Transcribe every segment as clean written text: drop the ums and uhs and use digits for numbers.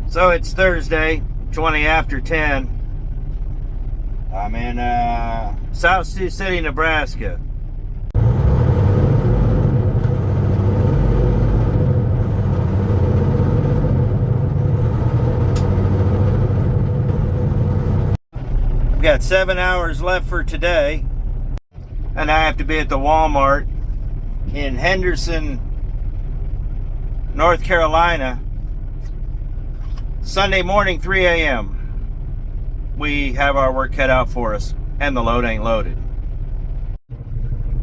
So it's Thursday, 20 after 10. I'm in South Sioux City, Nebraska. We've got 7 hours left for today, and I have to be at the Walmart in Henderson, North Carolina, Sunday morning, 3 a.m. We have our work cut out for us, and the load ain't loaded.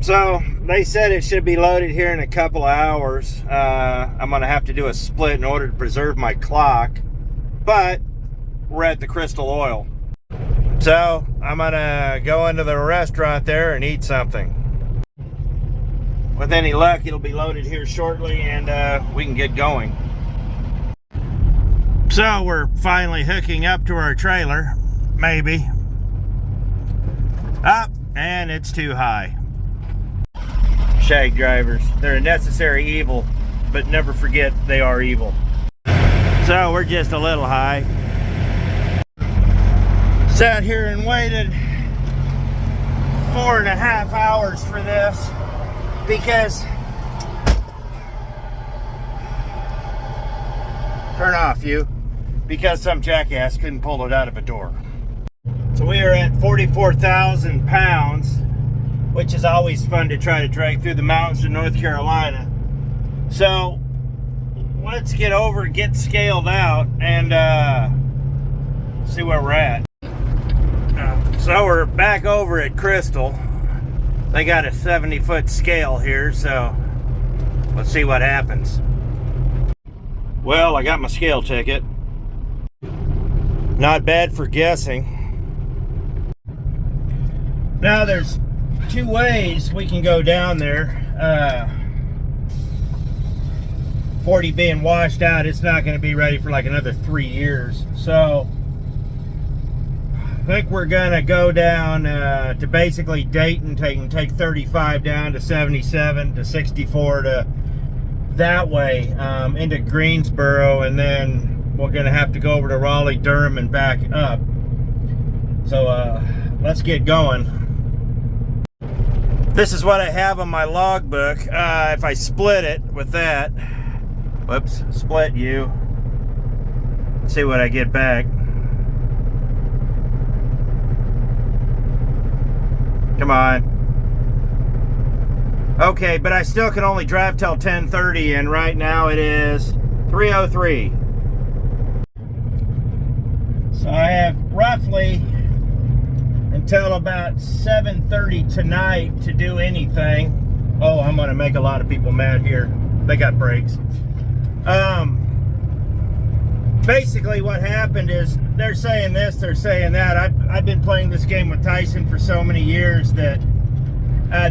So they said it should be loaded here in a couple of hours. I'm gonna have to do a split in order to preserve my clock, but we're at the Crystal Oil. So I'm gonna go into the restaurant there and eat something. With any luck, it'll be loaded here shortly, and we can get going. So we're finally hooking up to our trailer, maybe. Up, and it's too high. Shag drivers, they're a necessary evil, but never forget they are evil. So we're just a little high. Sat here and waited 4.5 hours for this because turn off you because some jackass couldn't pull it out of a door. So we are at 44,000 pounds, which is always fun to try to drag through the mountains of North Carolina. So let's get scaled out and see where we're at. So we're back over at Crystal. They got a 70-foot scale here, so let's see what happens. Well, I got my scale ticket. Not bad for guessing. Now there's two ways we can go down there. 40 being washed out, it's not going to be ready for like another 3 years. So I think we're gonna go down to basically Dayton, take 35 down to 77 to 64 to that way into Greensboro, and then we're gonna have to go over to Raleigh, Durham, and back up. So let's get going. This is what I have on my logbook. If I split it with that, whoops, split you. Let's see what I get back. Come on. Okay, but I still can only drive till 10:30, and right now it is 3:03. So I have roughly until about 7:30 tonight to do anything. Oh, I'm gonna make a lot of people mad here. They got brakes. Basically what happened is they're saying this, they're saying that. I've been playing this game with Tyson for so many years that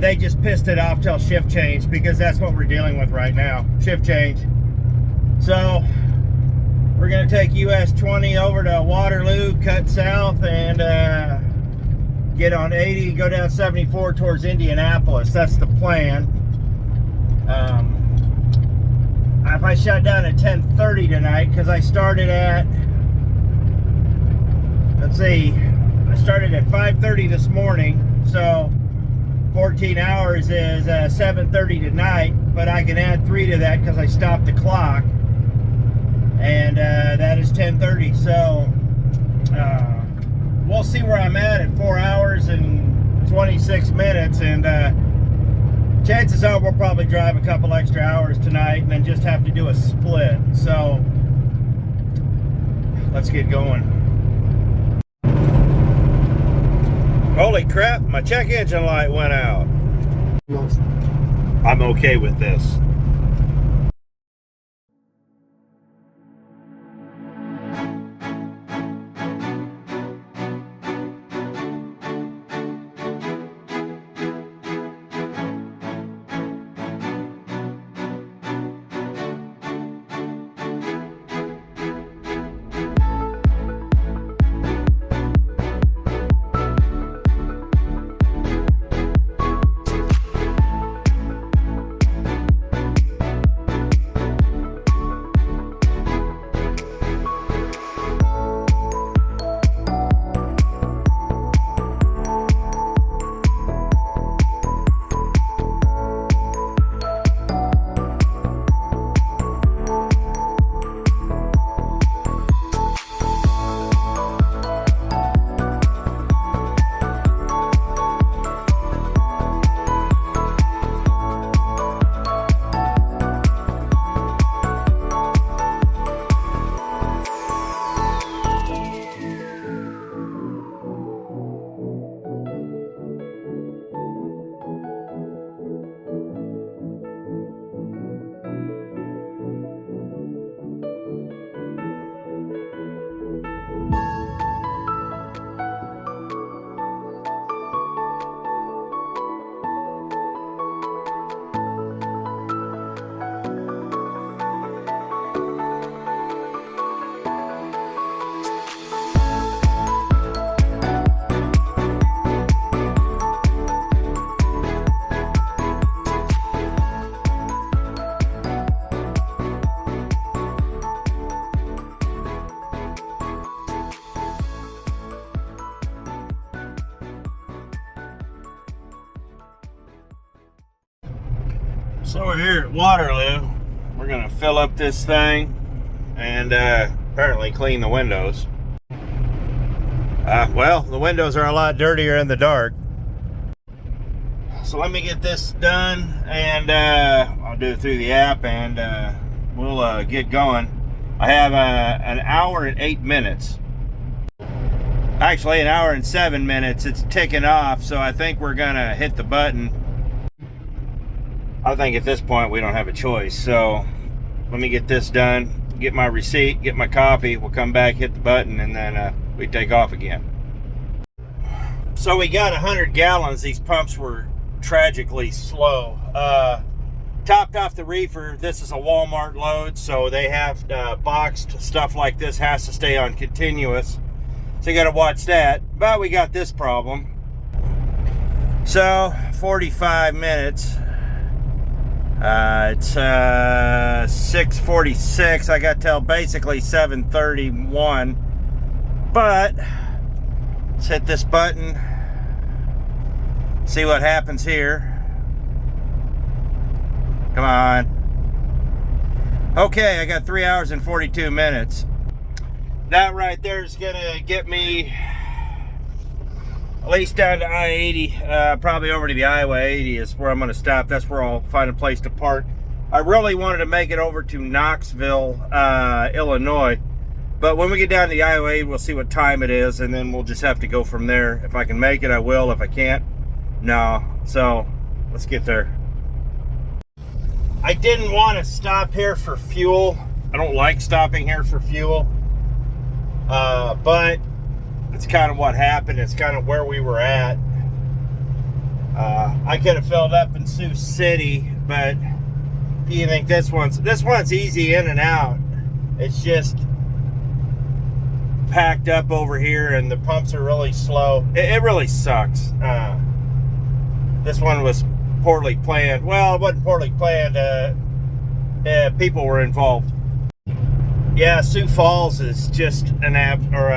they just pissed it off till shift change, because that's what we're dealing with right now, shift change. So we're gonna take US 20 over to Waterloo, cut south, and get on 80, go down 74 towards Indianapolis. That's the plan. If I shut down at 10:30 tonight, because I started at, let's see, I started at 5:30 this morning, so 14 hours is 7:30 tonight, but I can add 3 to that because I stopped the clock, and that is 10:30. So we'll see where I'm at 4 hours and 26 minutes, and chances are we'll probably drive a couple extra hours tonight and then just have to do a split. So let's get going. Holy crap, my check engine light went out. I'm okay with this. So we're here at Waterloo. We're gonna fill up this thing and apparently clean the windows. Well, the windows are a lot dirtier in the dark. So let me get this done, and I'll do it through the app, and we'll get going. I have an hour and 8 minutes. Actually, an hour and 7 minutes. It's ticking off, so I think we're gonna hit the button. I think at this point we don't have a choice. So let me get this done, get my receipt, get my coffee. We'll come back, hit the button, and then we take off again. So we got 100 gallons. These pumps were tragically slow. Topped off the reefer. This is a Walmart load, so they have boxed stuff like this has to stay on continuous. So you got to watch that. But we got this problem. So 45 minutes. It's 6:46. I got till basically 7:31. But let's hit this button. See what happens here. Come on. Okay, I got 3 hours and 42 minutes. That right there is gonna get me at least down to I-80, probably over to the Highway 80 is where I'm gonna stop. That's where I'll find a place to park. I really wanted to make it over to Knoxville, Illinois. But when we get down to the Highway 80, we'll see what time it is, and then we'll just have to go from there. If I can make it, I will. If I can't, no. So let's get there. I didn't want to stop here for fuel. I don't like stopping here for fuel. But it's kind of what happened. It's kind of where we were at. I could have filled up in Sioux City, but do you think this one's easy in and out? It's just packed up over here, and the pumps are really slow. It really sucks. This one was poorly planned. Well, it wasn't poorly planned. People were involved. Yeah, Sioux Falls is just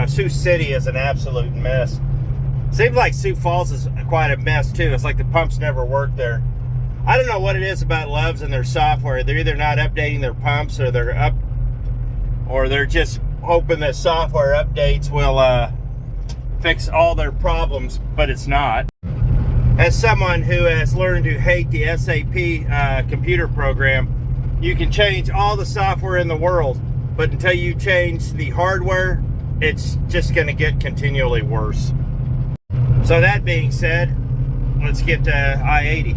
Sioux City is an absolute mess. Seems like Sioux Falls is quite a mess too. It's like the pumps never work there. I don't know what it is about Love's and their software. They're either not updating their pumps, or they're just hoping that software updates will fix all their problems, but it's not. As someone who has learned to hate the SAP computer program, you can change all the software in the world, but until you change the hardware, it's just going to get continually worse. So that being said, let's get to I-80.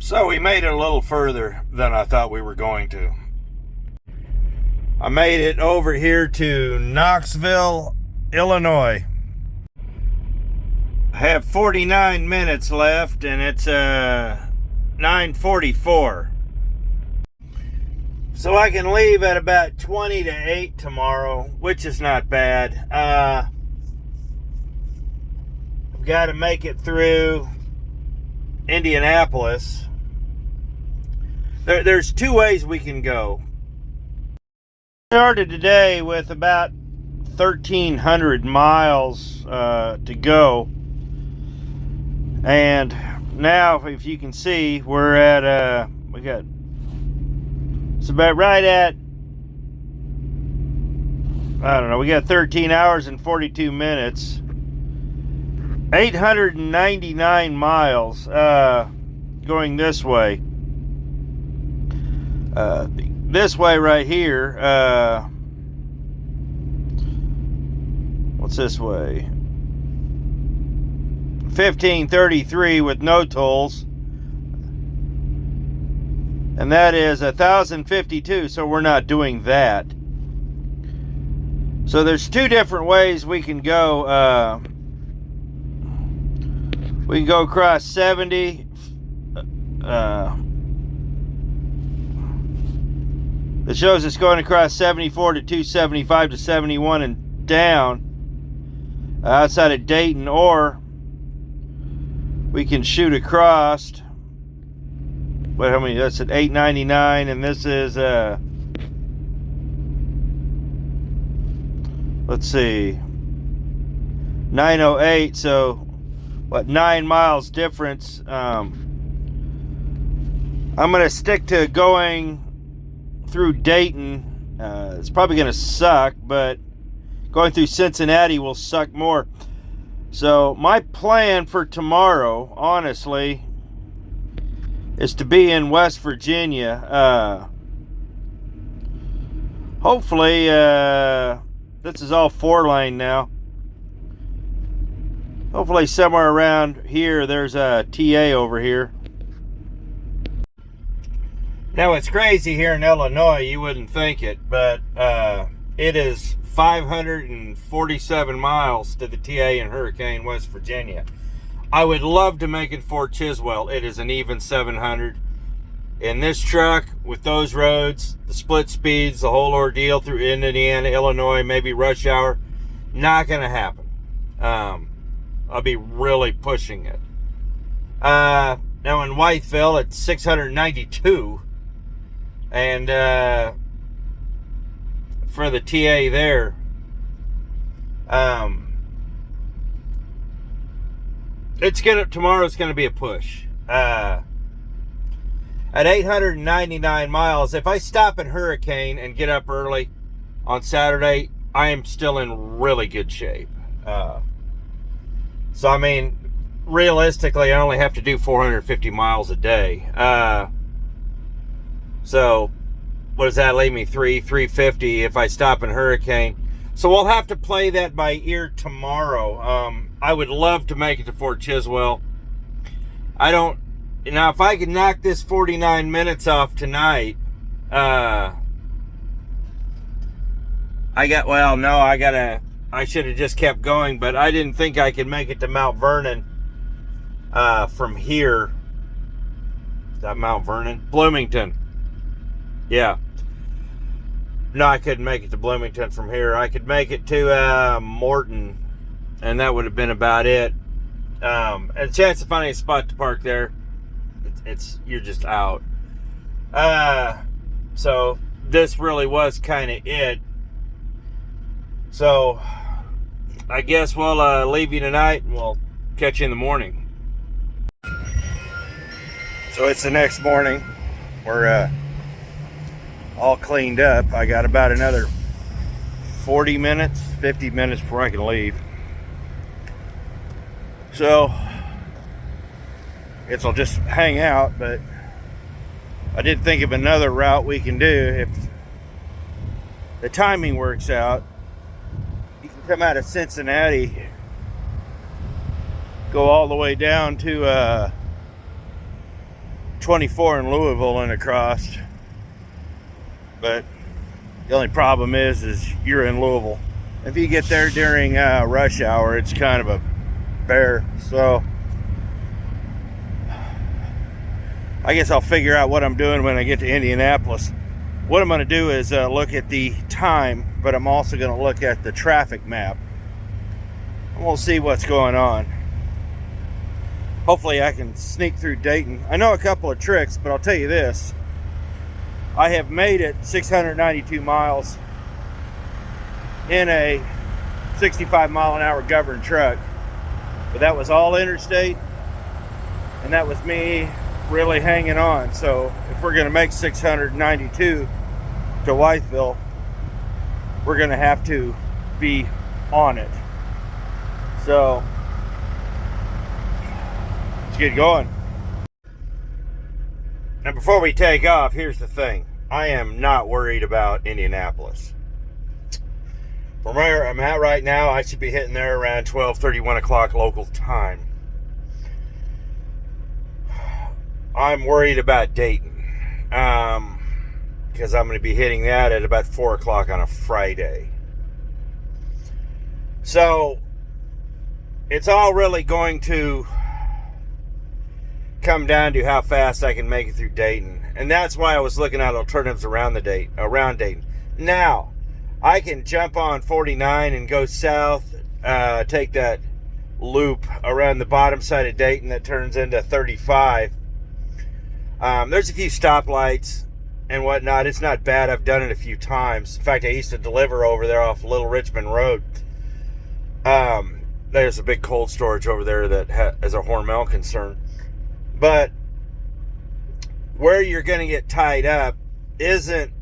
So we made it a little further than I thought we were going to. I made it over here to Knoxville, Illinois. I have 49 minutes left, and it's 9:44. So I can leave at about 20 to 8 tomorrow, which is not bad. I've got to make it through Indianapolis. There's two ways we can go. Started today with about 1,300 miles to go, and now, if you can see, we're at it's about right at, I don't know, we got 13 hours and 42 minutes, 899 miles going this way. This way right here, what's this way? 1533 with no tolls, and that is 1,052, so we're not doing that. So there's two different ways we can go. We can go across 70. It shows it's going across 74 to 275 to 71 and down outside of Dayton, or we can shoot across. But how many? That's at 899, and this is let's see, 908. So what? 9 miles difference. I'm gonna stick to going through Dayton. It's probably gonna suck, but going through Cincinnati will suck more. So my plan for tomorrow, honestly, is to be in West Virginia. Hopefully, this is all 4-lane now. Hopefully somewhere around here there's a TA over here. Now, it's crazy here in Illinois, you wouldn't think it, but it is 547 miles to the TA in Hurricane, West Virginia. I would love to make it Fort Chiswell. It is an even 700. In this truck, with those roads, the split speeds, the whole ordeal through Indiana, Illinois, maybe rush hour, not going to happen. I'll be really pushing it. Now in Whitesville, it's 692. And for the TA there, tomorrow's gonna be a push. At 899 miles, if I stop in Hurricane and get up early on Saturday, I am still in really good shape. So I mean, realistically, I only have to do 450 miles a day. So what does that leave me? 350 if I stop in Hurricane. So we'll have to play that by ear tomorrow. I would love to make it to Fort Chiswell. If I could knock this 49 minutes off tonight, I should have just kept going, but I didn't think I could make it to Mount Vernon from here. Is that Mount Vernon? Bloomington. Yeah. No, I couldn't make it to Bloomington from here. I could make it to Morton, and that would have been about it. And a chance of finding a spot to park there, you're just out. So this really was kind of it. So I guess we'll leave you tonight, and we'll catch you in the morning. So it's the next morning. We're all cleaned up. I got about another 50 minutes before I can leave. So I guess I'll just hang out, but I did think of another route we can do if the timing works out. You can come out of Cincinnati, go all the way down to 24 in Louisville and across. But the only problem is you're in Louisville. If you get there during rush hour, it's kind of a bear. So I guess I'll figure out what I'm doing when I get to Indianapolis. What I'm going to do is look at the time, but I'm also going to look at the traffic map. And we'll see what's going on. hopefully I can sneak through Dayton. I know a couple of tricks, but I'll tell you this. I have made it 692 miles in a 65 mile an hour governed truck. But that was all interstate, and that was me really hanging on. So if we're going to make 692 to Whitesville, we're going to have to be on it. So let's get going. Now before we take off, here's the thing. I am not worried about Indianapolis. From where I'm at right now, I should be hitting there around 12:30, 1 o'clock local time. I'm worried about Dayton, because I'm going to be hitting that at about 4 o'clock on a Friday. So it's all really going to come down to how fast I can make it through Dayton. And that's why I was looking at alternatives around Dayton. Now, I can jump on 49 and go south, take that loop around the bottom side of Dayton that turns into 35. There's a few stoplights and whatnot. It's not bad. I've done it a few times. In fact, I used to deliver over there off Little Richmond Road. There's a big cold storage over there that is a Hormel concern. But where you're going to get tied up isn't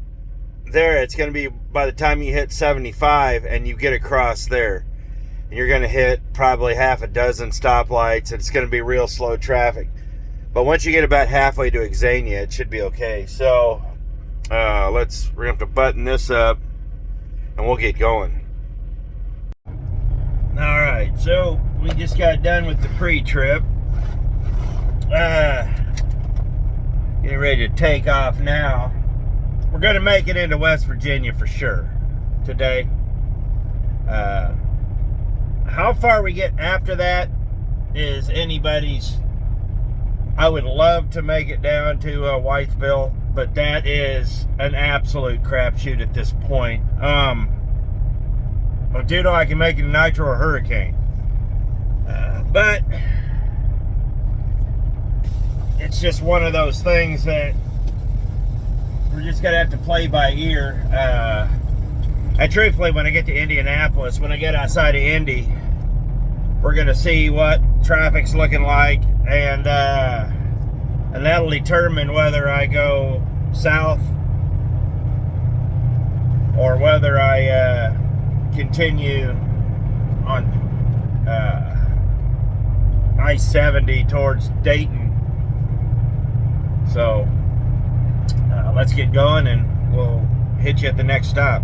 there. It's going to be by the time you hit 75 and you get across there, and you're going to hit probably half a dozen stoplights, and it's going to be real slow traffic. But once you get about halfway to Xenia, it should be okay. So we're going to have to button this up and we'll get going. All right, so we just got done with the pre-trip. Getting ready to take off now. We're going to make it into West Virginia for sure today. How far we get after that is anybody's. I would love to make it down to Whitesville, but that is an absolute crapshoot at this point. Well, due to I can make it a nitro or hurricane. But it's just one of those things that we're just going to have to play by ear. And truthfully, when I get to Indianapolis, when I get outside of Indy, we're going to see what traffic's looking like, and that'll determine whether I go south or whether I continue on I-70 towards Dayton. So let's get going and we'll hit you at the next stop.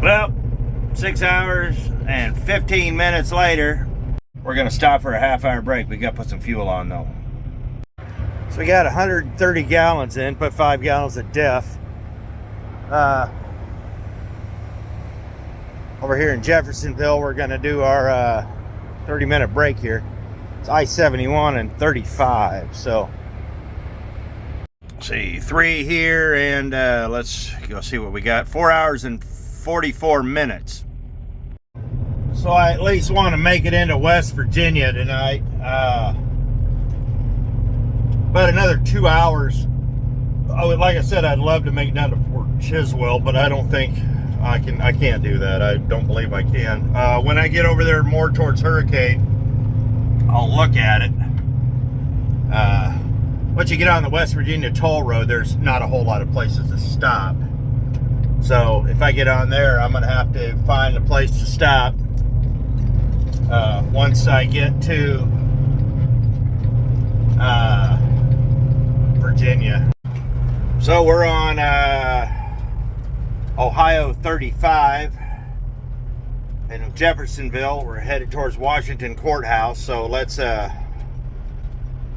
Well, 6 hours and 15 minutes later, we're going to stop for a half-hour break. We got to put some fuel on, though. So we got 130 gallons in, put 5 gallons of DEF. Over here in Jeffersonville, we're going to do our 30-minute break here. It's I-71 and 35, so let's see, 3 here, and let's go see what we got. 4 hours and 44 minutes. So I at least want to make it into West Virginia tonight. About another 2 hours. Like I said, I'd love to make it down to Fort Chiswell, but I don't think I can't do that. I don't believe I can. When I get over there more towards Hurricane, I'll look at it. Once you get on the West Virginia toll road, there's not a whole lot of places to stop. So if I get on there, I'm gonna have to find a place to stop once I get to Virginia. So we're on Ohio 35 in Jeffersonville. We're headed towards Washington Courthouse. So let's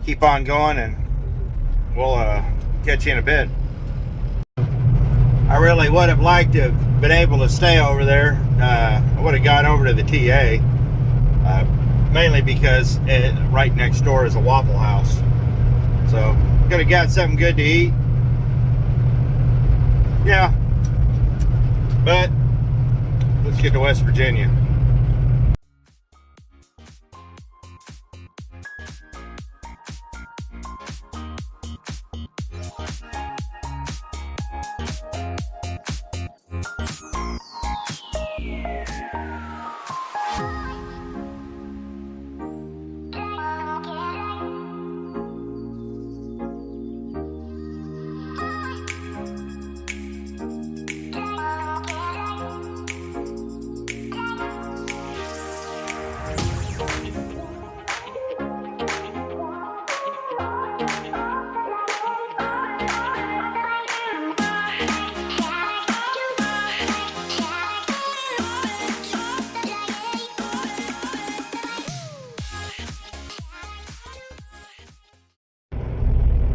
keep on going, and we'll catch you in a bit. I really would have liked to have been able to stay over there. I would have gone over to the TA, mainly because right next door is a Waffle House. So could have got something good to eat. Yeah, but let's get to West Virginia.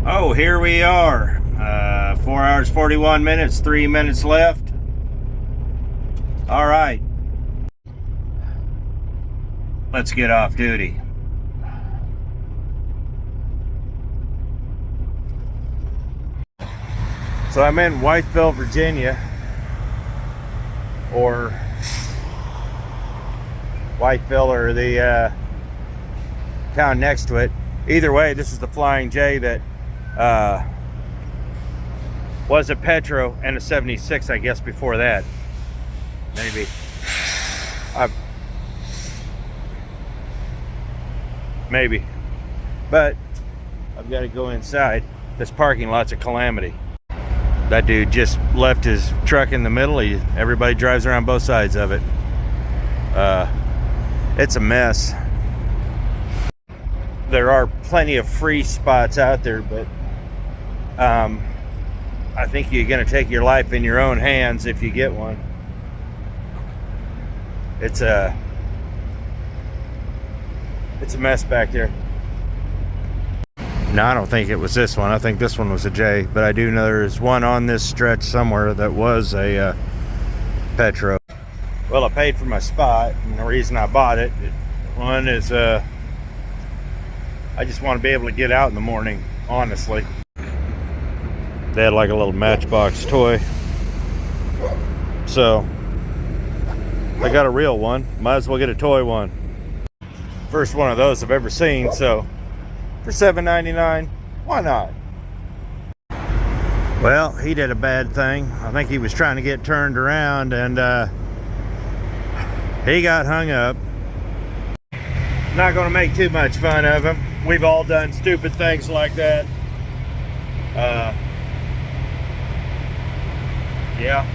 Oh, here we are. 4 hours, 41 minutes, 3 minutes left. All right. Let's get off duty. So I'm in Whitesville, Virginia, or Whiteville, or the town next to it. Either way, this is the Flying J that was a Petro and a 76, I guess, before that. Maybe. Maybe. But I've got to go inside. This parking lot's a calamity. That dude just left his truck in the middle. Everybody drives around both sides of it. It's a mess. There are plenty of free spots out there, but I think you're going to take your life in your own hands if you get one. It's a mess back there. No, I don't think it was this one. I think this one was a J, but I do know there's one on this stretch somewhere that was a Petro. Well, I paid for my spot, and the reason I bought it, one is I just want to be able to get out in the morning, honestly. They had like a little Matchbox toy, so I got a real one. Might as well get a toy one. First one of those I've ever seen, so for $7.99, why not? Well, he did a bad thing. I think he was trying to get turned around, and he got hung up. Not going to make too much fun of him. We've all done stupid things like that. Yeah.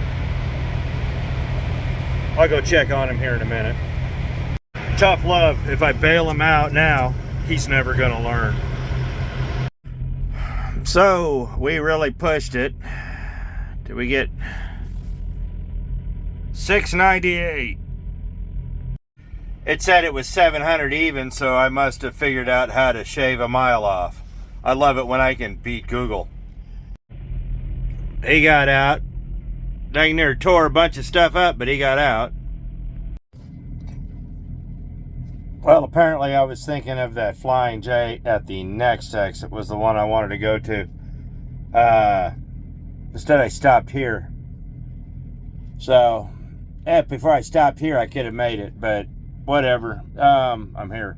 I'll go check on him here in a minute. Tough love. If I bail him out now, he's never going to learn. So, we really pushed it. Did we get $6.98? It said it was 700 even, so I must have figured out how to shave a mile off. I love it when I can beat Google. He got out. Dang near tore a bunch of stuff up, but he got out. Well, apparently I was thinking of that Flying J at the next exit was the one I wanted to go to. Instead I stopped here. So, before I stopped here I could have made it, but whatever. I'm here.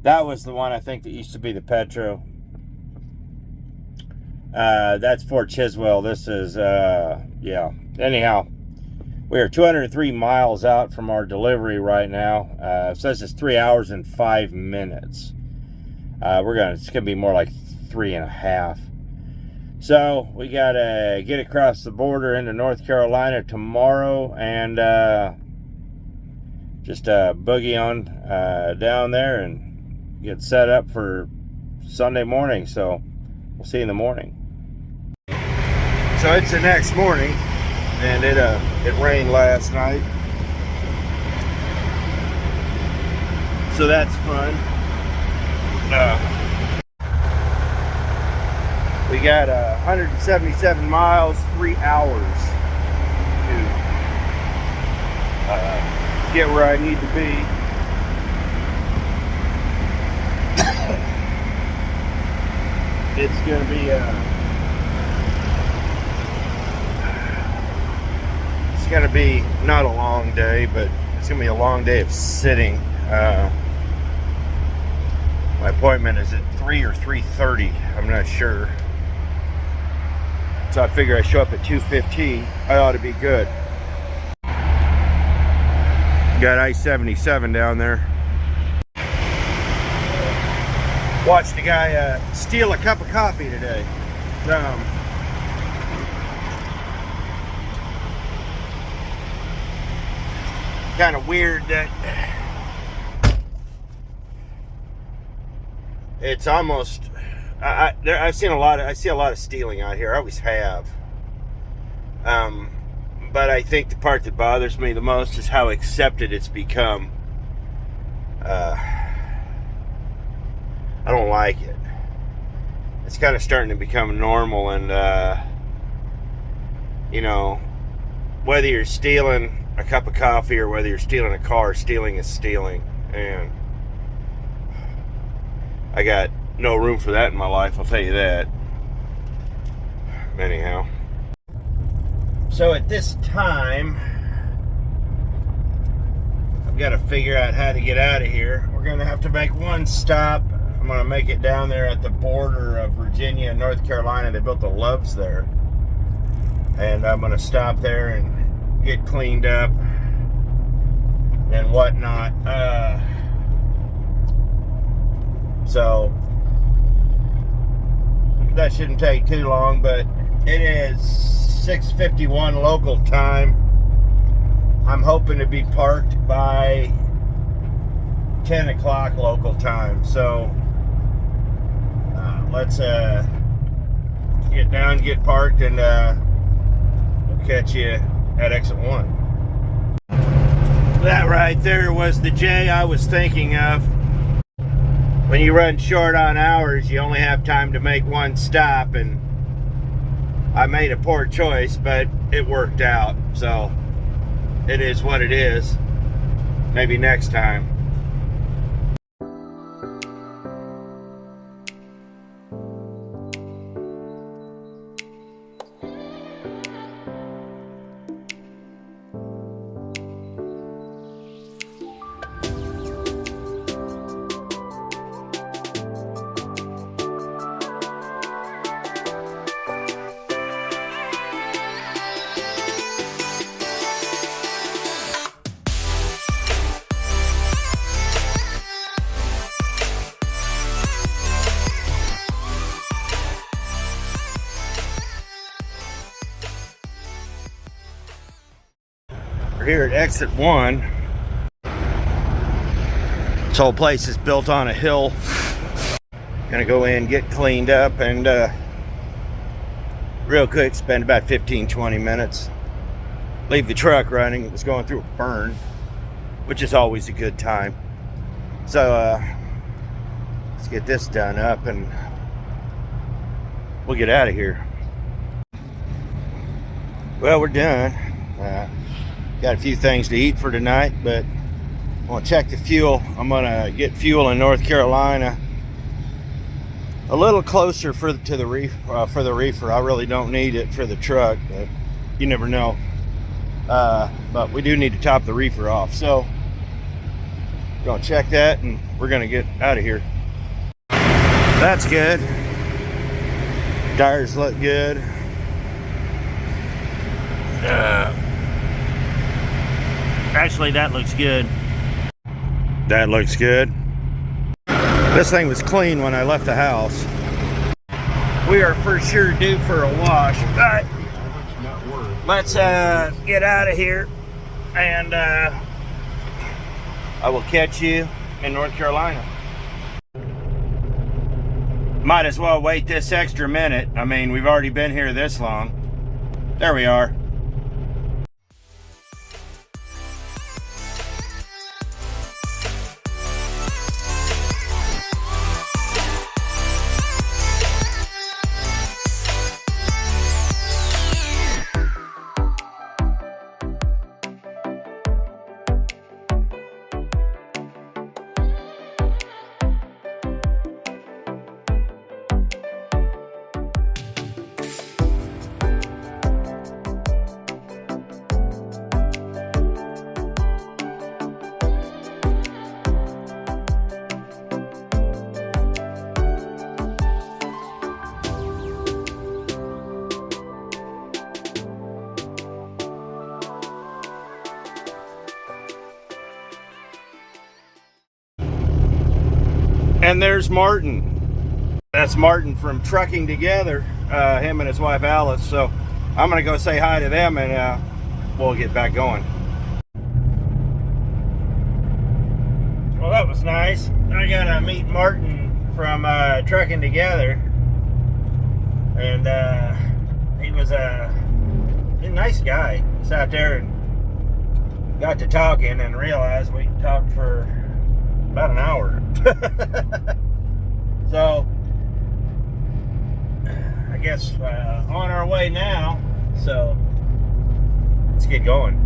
That was the one I think that used to be the Petro. That's Fort Chiswell. This is, yeah. Anyhow, We are 203 miles out from our delivery right now. It says it's 3 hours and 5 minutes. It's gonna be more like 3.5. So we gotta get across the border into North Carolina tomorrow and just boogie on down there and get set up for Sunday morning. So we'll see you in the morning. So it's the next morning, and it rained last night, so that's fun. We got 177 miles, 3 hours to get where I need to be. It's gonna be it's gonna be not a long day, but it's gonna be a long day of sitting. My appointment is at 3 or 3:30. I'm not sure. So I figure I show up at 2:15. I ought to be good. Got I-77 down there. Watched a guy steal a cup of coffee today. Kind of weird that it's almost. I see a lot of stealing out here. I always have. But I think the part that bothers me the most is how accepted it's become. I don't like it. It's kind of starting to become normal, and whether you're stealing a cup of coffee or whether you're stealing a car, stealing is stealing, and I got no room for that in my life, I'll tell you that. Anyhow, so at this time I've got to figure out how to get out of here. We're going to have to make one stop. I'm going to make it down there at the border of Virginia and North Carolina. They built the Loves there, and I'm going to stop there and get cleaned up and whatnot. So that shouldn't take too long, but it is 6:51 local time. I'm hoping to be parked by 10 o'clock local time. So let's get down, get parked, and we'll catch you at exit 1. That right there was the J I was thinking of. When you run short on hours, you only have time to make one stop, and I made a poor choice, but it worked out. So it is what it is. Maybe next time. Here at exit 1. This whole place is built on a hill. Gonna go in, get cleaned up, and real quick, spend about 15-20 minutes. Leave the truck running. It was going through a burn, which is always a good time. So let's get this done up and we'll get out of here. Well, we're done. Got a few things to eat for tonight, but I want to check the fuel. I'm gonna get fuel in North Carolina, a little closer to the reefer. I really don't need it for the truck, but you never know. But we do need to top the reefer off, so we're gonna check that and we're gonna get out of here. That's good. Tires look good. Actually, that looks good. That looks good. This thing was clean when I left the house. We are for sure due for a wash. All right, let's get out of here, and I will catch you in North Carolina. Might as well wait this extra minute. I mean, we've already been here this long. There we are. And there's Martin. That's Martin from Trucking Together, him and his wife Alice. So I'm gonna go say hi to them, and we'll get back going. Well, that was nice. I gotta meet Martin from Trucking Together, and he was a nice guy. Sat there and got to talking and realized we talked for about an hour. So I guess on our way now, so let's get going.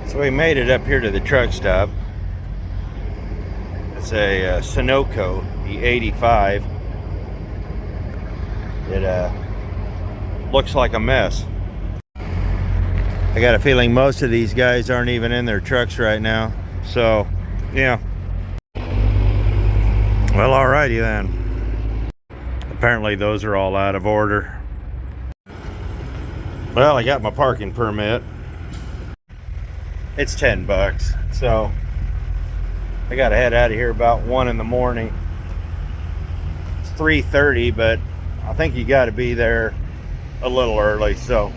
So we made it up here to the truck stop. It's a Sunoco, the 85. It looks like a mess. I got a feeling most of these guys aren't even in their trucks right now. So, yeah. Well, alrighty then. Apparently those are all out of order. Well, I got my parking permit. It's $10, so I gotta head out of here about 1 in the morning. It's 3:30, but I think you gotta be there a little early, so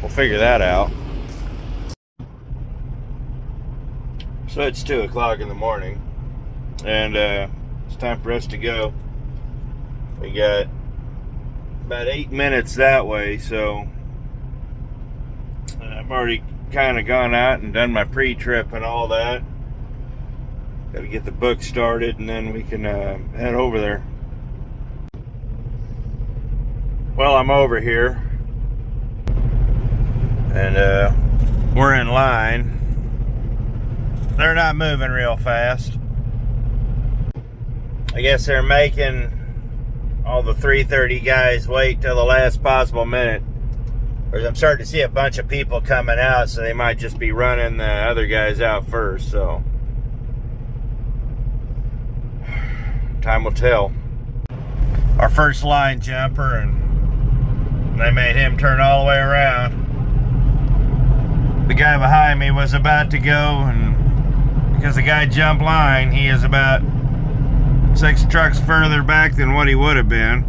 we'll figure that out. So it's 2 o'clock in the morning, and it's time for us to go. We got about 8 minutes that way, so I've already kind of gone out and done my pre-trip and all that. Got to get the book started, and then we can head over there. Well, I'm over here, and we're in line. They're not moving real fast. I guess they're making all the 3:30 guys wait till the last possible minute. I'm starting to see a bunch of people coming out, so they might just be running the other guys out first, so time will tell. Our first line jumper, and they made him turn all the way around. The guy behind me was about to go, and because the guy jumped line, he is about 6 trucks further back than what he would have been.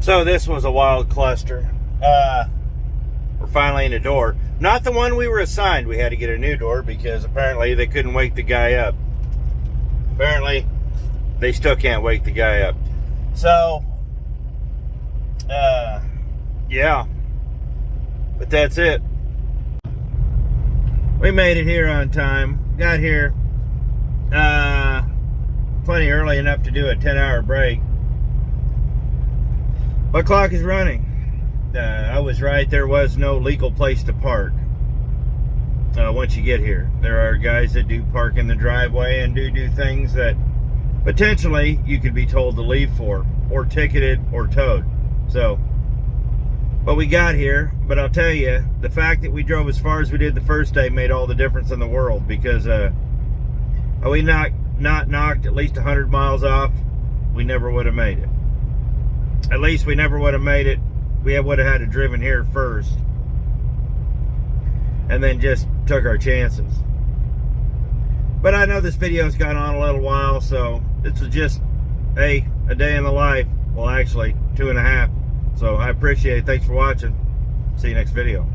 So this was a wild cluster. We're finally in the door. Not the one we were assigned. We had to get a new door because apparently they couldn't wake the guy up. Apparently they still can't wake the guy up. So, yeah. But that's it. We made it here on time. Got here plenty early enough to do a 10-hour break. My clock is running. I was right. There was no legal place to park once you get here. There are guys that do park in the driveway and do things that potentially you could be told to leave for, or ticketed, or towed. So, but we got here. But I'll tell you, the fact that we drove as far as we did the first day made all the difference in the world, because we not knocked at least 100 miles off, we never would have made it. At least we never would have made it. We would have had to driven here first, and then just took our chances. But I know this video's gone on a little while, so this was just a day in the life. Well, actually 2.5. So I appreciate it. Thanks for watching. See you next video.